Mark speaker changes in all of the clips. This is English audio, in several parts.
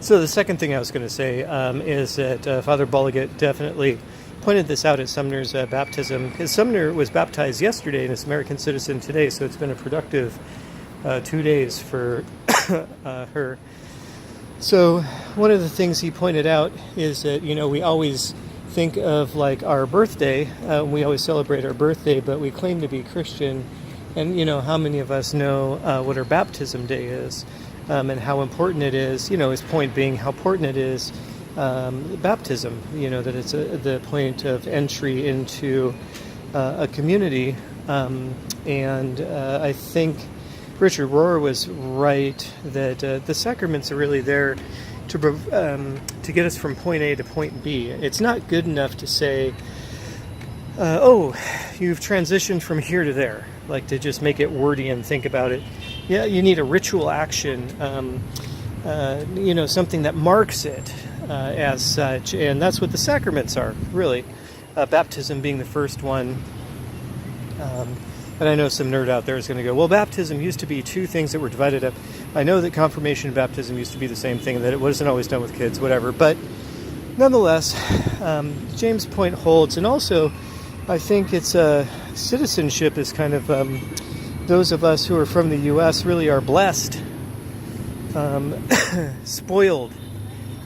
Speaker 1: So the second thing I was going to say is that Father Bolliget definitely pointed this out at Sumner's baptism, because Sumner was baptized yesterday and is an American citizen today, so it's been a productive 2 days for her. So one of the things he pointed out is that, we always think of like our birthday, we always celebrate our birthday, but we claim to be Christian, and how many of us know what our baptism day is, and how important it is, his point being how important it is, baptism, that it's the point of entry into a community, and I think Richard Rohr was right that the sacraments are really there to get us from point A to point B. It's not good enough to say, oh, you've transitioned from here to there, like to just make it wordy and think about it. Yeah, you need a ritual action, something that marks it as such, and that's what the sacraments are, really. Baptism being the first one. And I know some nerd out there is going to go, well, baptism used to be two things that were divided up. I know that confirmation and baptism used to be the same thing, and that it wasn't always done with kids, whatever. But nonetheless, James' point holds. And also, I think it's citizenship is kind of those of us who are from the U.S. really are blessed, spoiled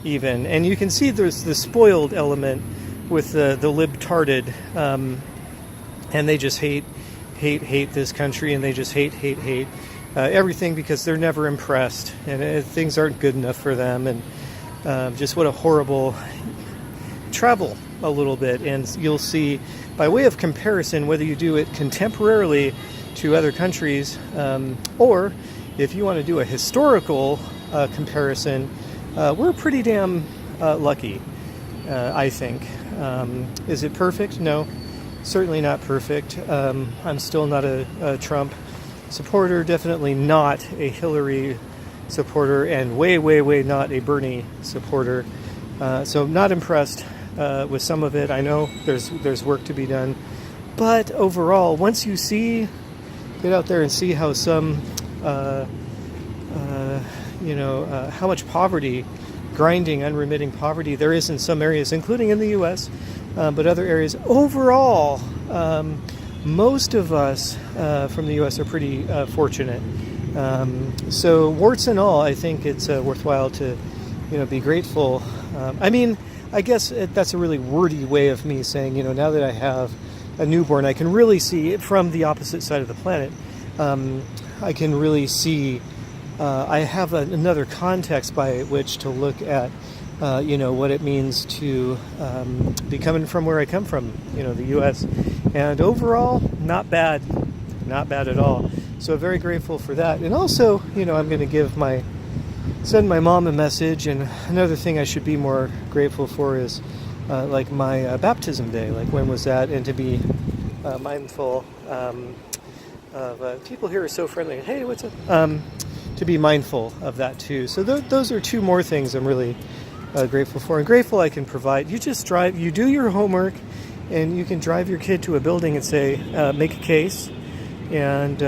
Speaker 1: even. And you can see there's the spoiled element with the libtarded, and they just hate this country, and they just hate everything because they're never impressed, and things aren't good enough for them, and just what a horrible travel a little bit. And you'll see, by way of comparison, whether you do it contemporarily to other countries, or if you want to do a historical comparison, we're pretty damn lucky, I think. Is it perfect? No. Certainly not perfect. I'm still not a Trump supporter, definitely not a Hillary supporter, and way not a Bernie supporter. So not impressed with some of it. I know there's work to be done. But overall, once you get out there and see how some, how much poverty, grinding, unremitting poverty there is in some areas, including in the U.S., but other areas. Overall, most of us from the U.S. are pretty fortunate. So warts and all, I think it's worthwhile to, be grateful. I guess that's a really wordy way of me saying, now that I have a newborn, I can really see it from the opposite side of the planet. I can really see, I have another context by which to look at what it means to be coming from where I come from, the U.S. And overall, not bad at all. So very grateful for that. And also, I'm going to send my mom a message. And another thing I should be more grateful for is like my baptism day. Like, when was that? And to be mindful of people here are so friendly. Hey, what's up? To be mindful of that too. So those are two more things I'm really grateful for, and grateful I can provide. You just drive, you do your homework, and you can drive your kid to a building and say, make a case, and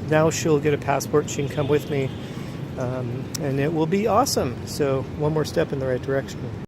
Speaker 1: now she'll get a passport, she can come with me, and it will be awesome. So one more step in the right direction.